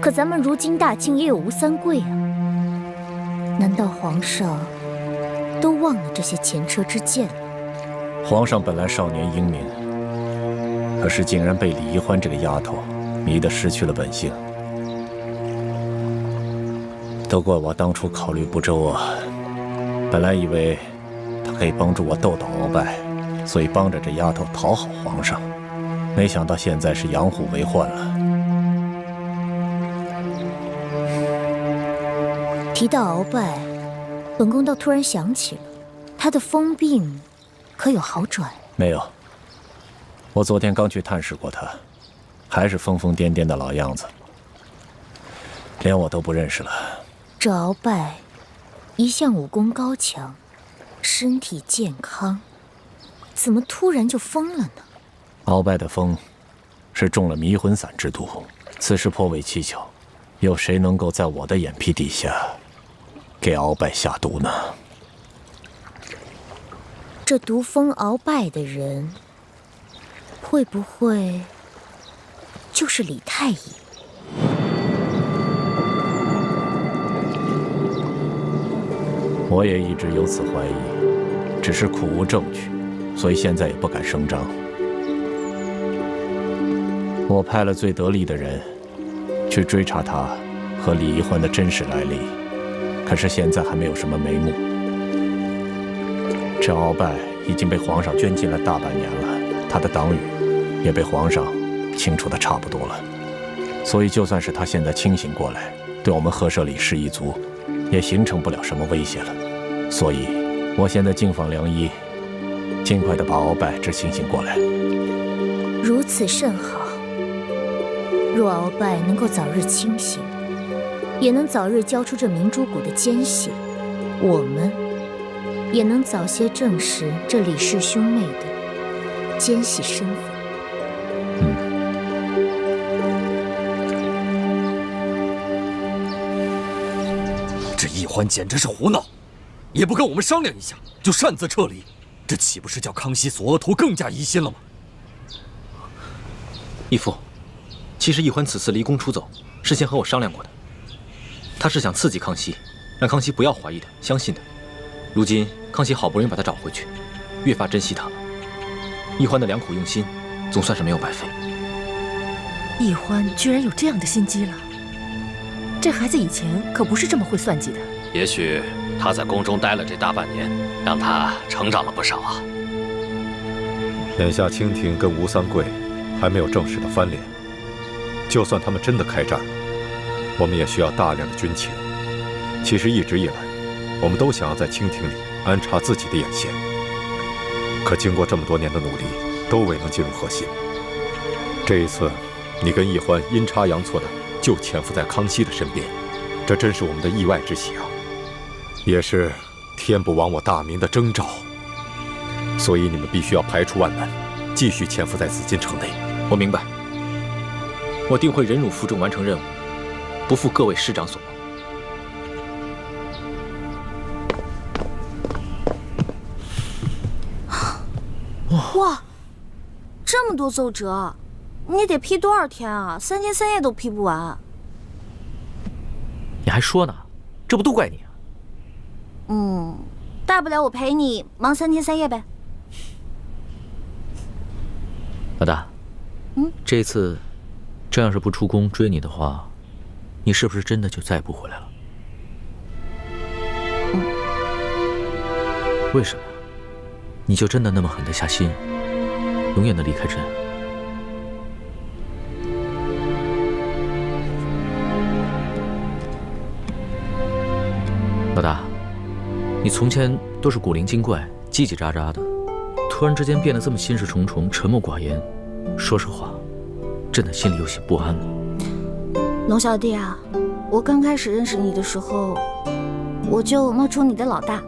可咱们如今大清也有吴三桂啊。难道皇上都忘了这些前车之鉴了？皇上本来少年英明，可是竟然被李易欢这个丫头迷得失去了本性。都怪我当初考虑不周啊！本来以为他可以帮助我斗倒鳌拜，所以帮着这丫头讨好皇上，没想到现在是养虎为患了。提到鳌拜，本宫倒突然想起了，他的疯病可有好转？没有，我昨天刚去探视过他，还是疯疯癫癫的老样子，连我都不认识了。这鳌拜一向武功高强，身体健康，怎么突然就疯了呢？鳌拜的疯是中了迷魂散之毒，此事颇为蹊跷，有谁能够在我的眼皮底下给鳌拜下毒呢？这毒疯鳌拜的人，会不会就是李太医？我也一直有此怀疑，只是苦无证据，所以现在也不敢声张。我派了最得力的人去追查他和李易欢的真实来历，可是现在还没有什么眉目。这鳌拜已经被皇上圈禁了大半年了，他的党羽也被皇上清除的差不多了，所以就算是他现在清醒过来，对我们赫舍李氏一族也形成不了什么威胁了。所以我现在敬访良医，尽快的把鳌拜之清醒过来。如此甚好。若鳌拜能够早日清醒，也能早日交出这明珠谷的奸细，我们也能早些证实这李氏兄妹的奸细身份。这易欢简直是胡闹，也不跟我们商量一下就擅自撤离，这岂不是叫康熙索额图更加疑心了吗？义父，其实易欢此次离宫出走，事先和我商量过的。他是想刺激康熙，让康熙不要怀疑他，相信他。如今康熙好不容易把他找回去，越发珍惜他了。易欢的良苦用心，总算是没有白费。易欢居然有这样的心机了，这孩子以前可不是这么会算计的。也许他在宫中待了这大半年，让他成长了不少啊。眼下清廷跟吴三桂还没有正式的翻脸，就算他们真的开战了，我们也需要大量的军情。其实一直以来，我们都想要在清廷里安插自己的眼线，可经过这么多年的努力，都未能进入核心。这一次，你跟易欢阴差阳错的就潜伏在康熙的身边，这真是我们的意外之喜啊，也是天不亡我大明的征兆。所以你们必须要排除万难，继续潜伏在紫禁城内。我明白，我定会忍辱负重完成任务，不负各位师长所望。哇，这么多奏折，你得批多少天啊？3天3夜都批不完。你还说呢？这不都怪你啊？大不了我陪你忙3天3夜呗。老大，这次真要是不出宫追你的话，你是不是真的就再也不回来了？为什么呀？你就真的那么狠得下心，永远的离开朕？老大，你从前都是古灵精怪、叽叽喳喳的，突然之间变得这么心事重重、沉默寡言，说实话，朕的心里有些不安了。龙小弟啊，我刚开始认识你的时候，我就冒充你的老大，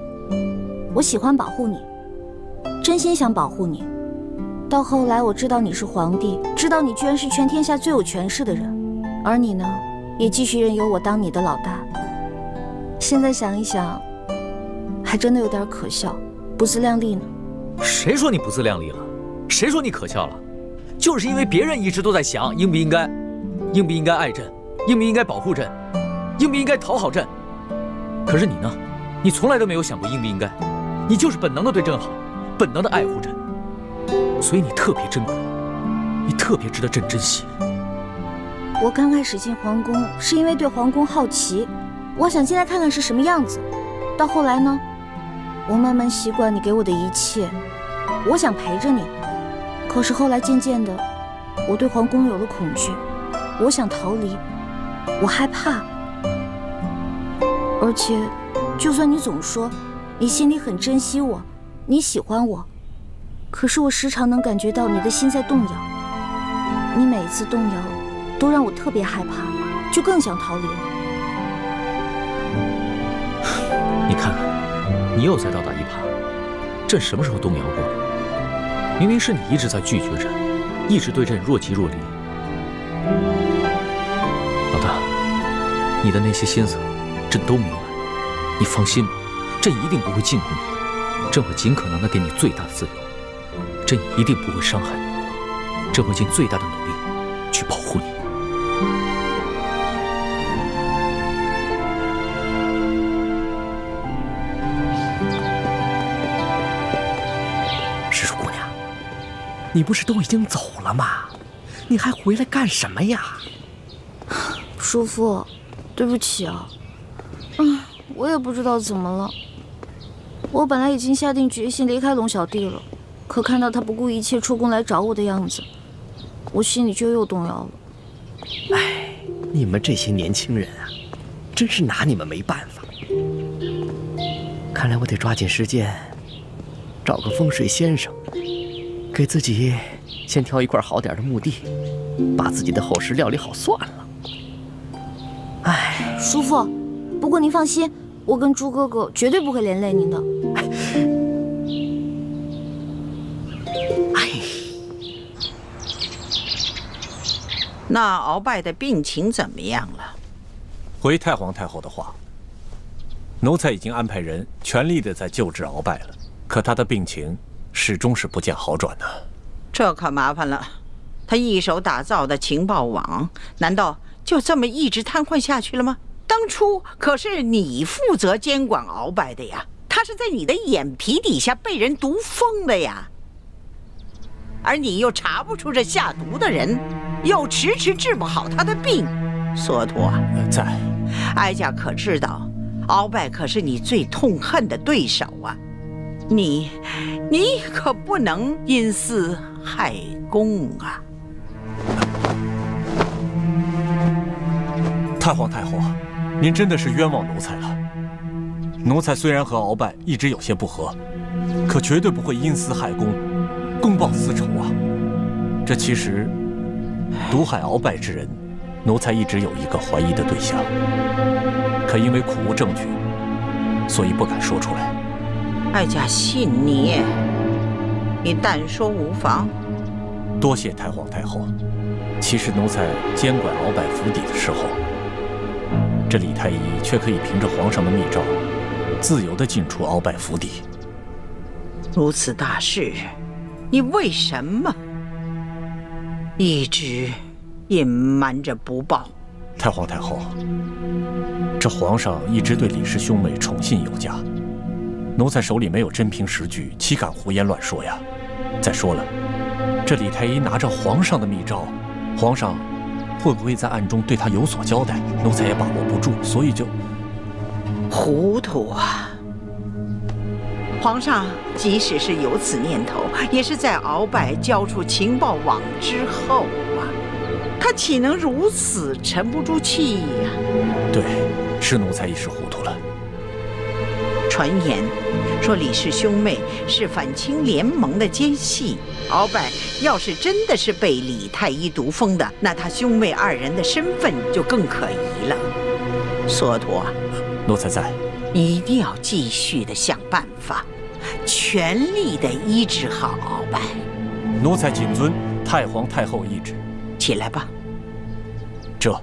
我喜欢保护你，真心想保护你。到后来我知道你是皇帝，知道你居然是全天下最有权势的人，而你呢，也继续任由我当你的老大。现在想一想，还真的有点可笑，不自量力呢。谁说你不自量力了？谁说你可笑了？就是因为别人一直都在想应不应该爱朕，应不应该保护朕，应不应该讨好朕。可是你呢？你从来都没有想过应不应该，你就是本能的对朕好，本能的爱护朕，所以你特别珍贵，你特别值得朕珍惜。我刚开始进皇宫是因为对皇宫好奇，我想进来看看是什么样子。到后来呢，我慢慢习惯你给我的一切，我想陪着你。可是后来渐渐的，我对皇宫有了恐惧，我想逃离，我害怕。而且，就算你总说你心里很珍惜我，你喜欢我，可是我时常能感觉到你的心在动摇。你每一次动摇，都让我特别害怕，就更想逃离了。你看看，你又在倒打一耙。朕什么时候动摇过？明明是你一直在拒绝朕，一直对朕若即若离。老大，你的那些心思，朕都明白。你放心吧，朕一定不会禁锢你，朕会尽可能的给你最大的自由，朕一定不会伤害你，朕会尽最大的努力去保护你。石树姑娘，你不是都已经走了吗？你还回来干什么呀？叔父，对不起啊。我也不知道怎么了。我本来已经下定决心离开龙小弟了，可看到他不顾一切出宫来找我的样子，我心里就又动摇了。哎，你们这些年轻人啊，真是拿你们没办法。看来我得抓紧时间找个风水先生，给自己先挑一块好点的墓地，把自己的后事料理好算了。哎，叔父，不过您放心，我跟猪哥哥绝对不会连累您的。那鳌拜的病情怎么样了？回太皇太后的话，奴才已经安排人全力的在救治鳌拜了，可他的病情始终是不见好转呢。这可麻烦了，他一手打造的情报网，难道就这么一直瘫痪下去了吗？当初可是你负责监管鳌拜的呀，他是在你的眼皮底下被人毒疯的呀，而你又查不出这下毒的人，又迟迟治不好他的病。索陀，在，哀家可知道，鳌拜可是你最痛恨的对手啊，你可不能因私害公啊！太皇太后，您真的是冤枉奴才了。奴才虽然和鳌拜一直有些不和，可绝对不会因私害公，公报私仇啊。这其实毒害鳌拜之人，奴才一直有一个怀疑的对象，可因为苦无证据，所以不敢说出来。哀家信你，你但说无妨。多谢太皇太后。其实奴才监管鳌拜府邸的时候，这李太医却可以凭着皇上的密诏，自由地进出鳌拜府邸。如此大事，你为什么一直隐瞒着不报？太皇太后，这皇上一直对李氏兄妹宠信有加，奴才手里没有真凭实据，岂敢胡言乱说呀？再说了，这李太医拿着皇上的密诏，皇上会不会在暗中对他有所交代？奴才也把握不住，所以就糊涂啊！皇上即使是有此念头，也是在鳌拜交出情报网之后啊，他岂能如此沉不住气呀？对，是奴才一时糊涂了。传言说李氏兄妹是反清联盟的奸细，鳌拜要是真的是被李太医毒疯的，那他兄妹二人的身份就更可疑了。索陀，奴才在，你一定要继续的想办法，全力的医治好鳌拜。奴才谨遵太皇太后懿旨。起来吧。这。